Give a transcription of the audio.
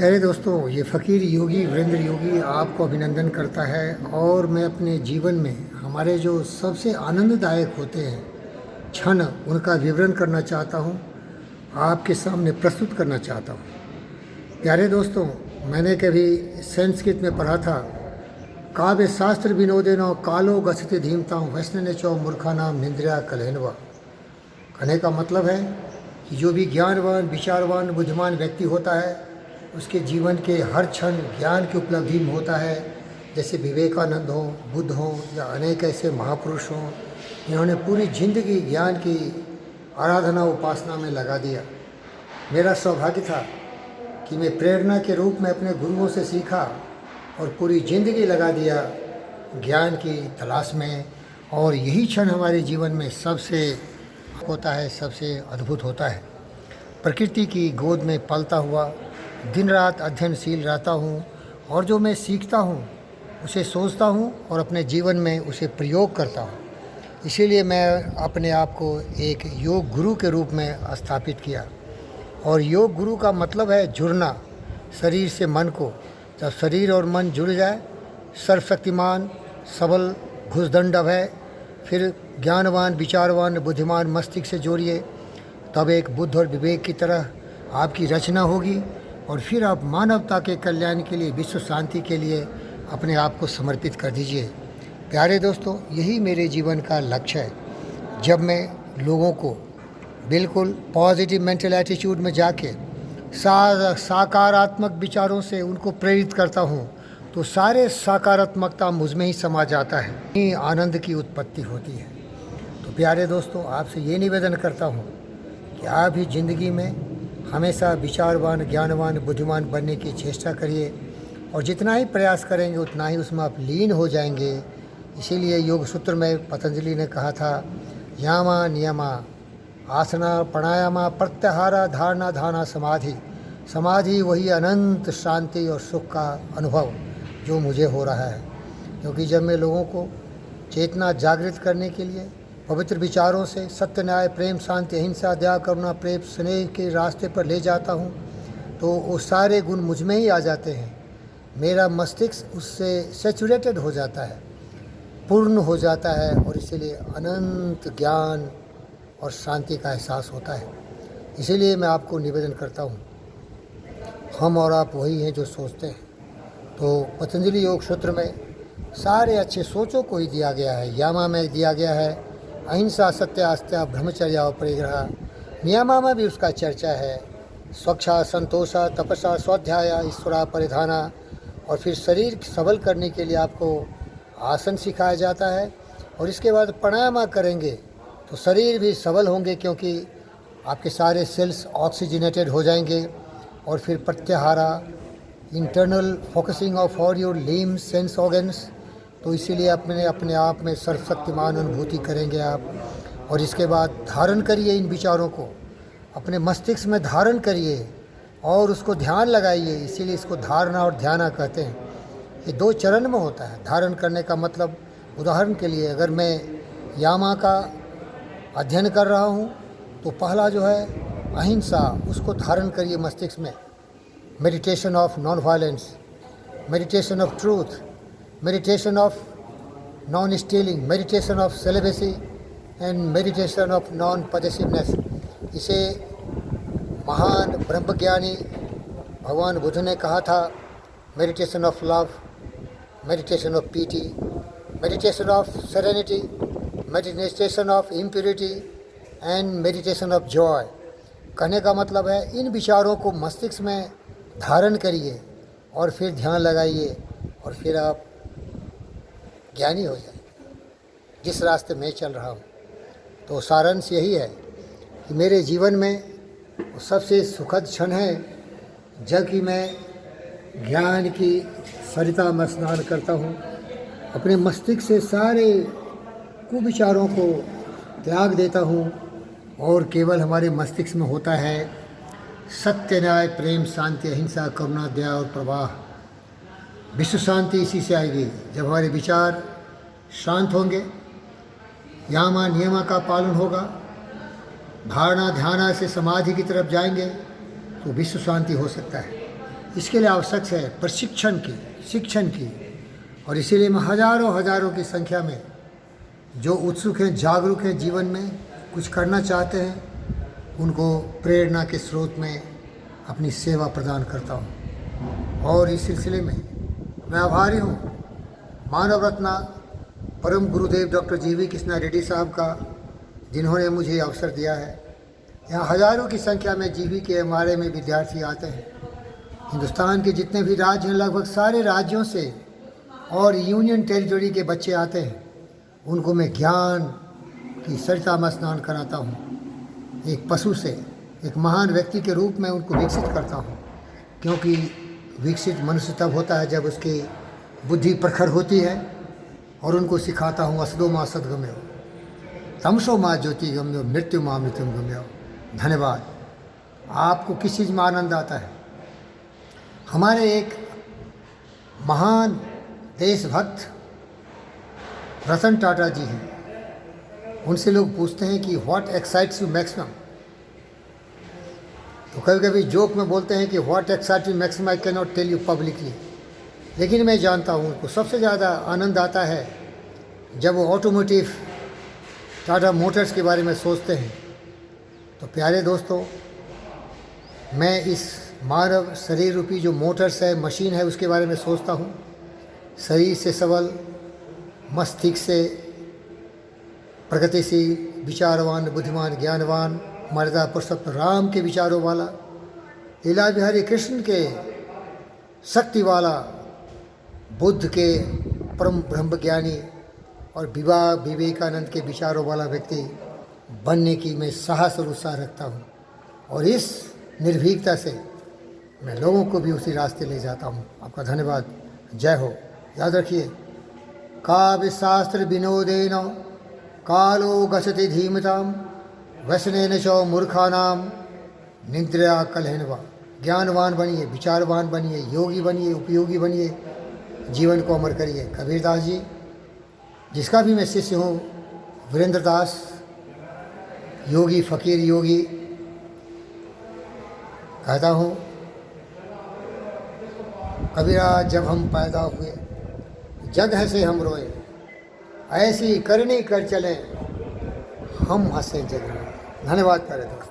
प्यारे दोस्तों, ये फ़कीर योगी वीरेंद्र योगी आपको अभिनंदन करता है और मैं अपने जीवन में हमारे जो सबसे आनंददायक होते हैं क्षण, उनका विवरण करना चाहता हूँ, आपके सामने प्रस्तुत करना चाहता हूँ। प्यारे दोस्तों, मैंने कभी संस्कृत में पढ़ा था, काव्य शास्त्र विनोदेनो कालो गच्छति धीमतां वैष्णने चौ मूर्खानाम निंद्रिया कलहनवा। कहने का मतलब है कि जो भी ज्ञानवान, विचारवान, बुद्धिमान व्यक्ति होता है उसके जीवन के हर क्षण ज्ञान की उपलब्धि में होता है। जैसे विवेकानंद हो, बुद्ध हो या अनेक ऐसे महापुरुष हों, इन्होंने पूरी जिंदगी ज्ञान की आराधना उपासना में लगा दिया। मेरा सौभाग्य था कि मैं प्रेरणा के रूप में अपने गुरुओं से सीखा और पूरी ज़िंदगी लगा दिया ज्ञान की तलाश में। और यही क्षण हमारे जीवन में सबसे होता है, सबसे अद्भुत होता है। प्रकृति की गोद में पलता हुआ दिन रात अध्ययनशील रहता हूँ और जो मैं सीखता हूँ उसे सोचता हूँ और अपने जीवन में उसे प्रयोग करता हूँ। इसीलिए मैं अपने आप को एक योग गुरु के रूप में स्थापित किया। और योग गुरु का मतलब है जुड़ना शरीर से मन को। जब शरीर और मन जुड़ जाए, सर्वशक्तिमान सबल घुसदंड है, फिर ज्ञानवान, विचारवान, बुद्धिमान मस्तिष्क से जोड़िए, तब एक बुद्ध और विवेक की तरह आपकी रचना होगी और फिर आप मानवता के कल्याण के लिए, विश्व शांति के लिए अपने आप को समर्पित कर दीजिए। प्यारे दोस्तों, यही मेरे जीवन का लक्ष्य है। जब मैं लोगों को बिल्कुल पॉजिटिव मेंटल एटीट्यूड में जाके सकारात्मक विचारों से उनको प्रेरित करता हूँ तो सारे सकारात्मकता मुझ में ही समा जाता है, यही आनंद की उत्पत्ति होती है। तो प्यारे दोस्तों, आपसे ये निवेदन करता हूँ कि आप ही ज़िंदगी में हमेशा विचारवान, ज्ञानवान, बुद्धिमान बनने की चेष्टा करिए और जितना ही प्रयास करेंगे उतना ही उसमें आप लीन हो जाएंगे। इसीलिए योग सूत्र में पतंजलि ने कहा था, यामा नियमा आसना प्राणायामा प्रत्याहारा धारणा धाना समाधि। समाधि वही अनंत शांति और सुख का अनुभव जो मुझे हो रहा है। क्योंकि जब मैं लोगों को चेतना जागृत करने के लिए पवित्र विचारों से सत्य, न्याय, प्रेम, शांति, अहिंसा, दया, करुणा, प्रेम, स्नेह के रास्ते पर ले जाता हूँ तो वो सारे गुण मुझ में ही आ जाते हैं। मेरा मस्तिष्क उससे सेचुरेटेड हो जाता है, पूर्ण हो जाता है और इसीलिए अनंत ज्ञान और शांति का एहसास होता है। इसीलिए मैं आपको निवेदन करता हूँ, हम और आप वही हैं जो सोचते हैं। तो पतंजलि योग सूत्र में सारे अच्छे सोचों को ही दिया गया है। यामा में दिया गया है अहिंसा, सत्य, आस्था, ब्रह्मचर्य और परिग्रह। नियमा में भी उसका चर्चा है, स्वच्छा, संतोषा, तपसा, स्वाध्याय, ईश्वरा, परिधाना। और फिर शरीर सबल करने के लिए आपको आसन सिखाया जाता है और इसके बाद प्राणायाम करेंगे तो शरीर भी सबल होंगे, क्योंकि आपके सारे सेल्स ऑक्सीजनेटेड हो जाएंगे। और फिर pratyahara, internal focusing of all your limbs, sense organs. तो इसीलिए अपने आप में सर्वशक्तिमान अनुभूति करेंगे आप। और इसके बाद धारण करिए इन विचारों को, अपने मस्तिष्क में धारण करिए और उसको ध्यान लगाइए। इसीलिए इसको धारणा और ध्यान कहते हैं। ये दो चरण में होता है। धारण करने का मतलब, उदाहरण के लिए अगर मैं यामा का अध्ययन कर रहा हूँ तो पहला जो है अहिंसा, उसको धारण करिए मस्तिष्क में। Meditation of non violence, meditation of truth, meditation of non stealing, meditation of celibacy and meditation of non possessiveness. इसे महान ब्रह्मज्ञानी भगवान बुद्ध ने कहा था, meditation of love, meditation of pity, meditation of serenity, meditation of impurity and meditation of joy. कहने का मतलब है इन विचारों को मस्तिष्क में धारण करिए और फिर ध्यान लगाइए और फिर आप ज्ञानी हो जाएंगे, जिस रास्ते में चल रहा हूँ। तो सारांश यही है कि मेरे जीवन में सबसे सुखद क्षण है जबकि मैं ज्ञान की सरिता में स्नान करता हूँ, अपने मस्तिष्क से सारे कुविचारों को त्याग देता हूँ और केवल हमारे मस्तिष्क में होता है सत्य, न्याय, प्रेम, शांति, अहिंसा, करुणा, दया और प्रवाह। विश्व शांति इसी से आएगी जब हमारे विचार शांत होंगे, यामा नियमा का पालन होगा, धारणा ध्यान से समाधि की तरफ जाएंगे तो विश्व शांति हो सकता है। इसके लिए आवश्यक है प्रशिक्षण की, शिक्षण की। और इसीलिए मैं हजारों हजारों की संख्या में जो उत्सुक हैं, जागरूक हैं, जीवन में कुछ करना चाहते हैं, उनको प्रेरणा के स्रोत में अपनी सेवा प्रदान करता हूँ। और इस सिलसिले में मैं आभारी हूँ मानव रत्न परम गुरुदेव डॉक्टर जीवी कृष्णा रेड्डी साहब का, जिन्होंने मुझे अवसर दिया है। यहाँ हजारों की संख्या में जीवी के हमारे में विद्यार्थी आते हैं। हिंदुस्तान के जितने भी राज्य हैं, लगभग सारे राज्यों से और यूनियन टेरिटरी के बच्चे आते हैं। उनको मैं ज्ञान की सरिता में स्नान कराता हूँ। एक पशु से एक महान व्यक्ति के रूप में उनको विकसित करता हूँ, क्योंकि विकसित मनुष्य तब होता है जब उसकी बुद्धि प्रखर होती है। और उनको सिखाता हूँ असदो माँ सदगम्यो, तमसो माँ ज्योति गम्यो, मृत्यु माँ मृत्युम गम्यो। धन्यवाद। आपको किस चीज़ में आनंद आता है? हमारे एक महान देशभक्त रतन टाटा जी हैं। उनसे लोग पूछते हैं कि व्हाट एक्साइट्स यू मैक्सिमम, तो कभी कभी जोक में बोलते हैं कि what excites you maximum I can not tell you publicly. लेकिन मैं जानता हूँ उनको सबसे ज़्यादा आनंद आता है जब वो ऑटोमोटिव टाटा मोटर्स के बारे में सोचते हैं। तो प्यारे दोस्तों, मैं इस मानव शरीर रूपी जो मोटर्स है, मशीन है, उसके बारे में सोचता हूँ। शरीर से सबल, मस्तिष्क से प्रगतिशील, विचारवान, बुद्धिमान, ज्ञानवान, मर्यादा पुरुषोत्तम राम के विचारों वाला, लीला बिहारी कृष्ण के शक्ति वाला, बुद्ध के परम ब्रह्म ज्ञानी और विवेकानंद के विचारों वाला व्यक्ति बनने की मैं साहस और उत्साह रखता हूँ। और इस निर्भीकता से मैं लोगों को भी उसी रास्ते ले जाता हूँ। आपका धन्यवाद। जय हो। याद रखिए, काव्य शास्त्र विनोदेन कालो गच्छति धीमताम व्यसनेन च मूर्खानाम निद्रया कलहनवा। ज्ञानवान बनिए, विचारवान बनिए, योगी बनिए, उपयोगी बनिए, जीवन को अमर करिए। कबीरदास जी, जिसका भी मैं शिष्य हूँ, वीरेंद्र दास, योगी फ़कीर योगी, कहता हूँ, कबीरा जब हम पैदा हुए जग हंसे हम रोए, ऐसी करनी कर चलें हम हंसे जग रोए। धन्यवाद प्यारे दोस्तों।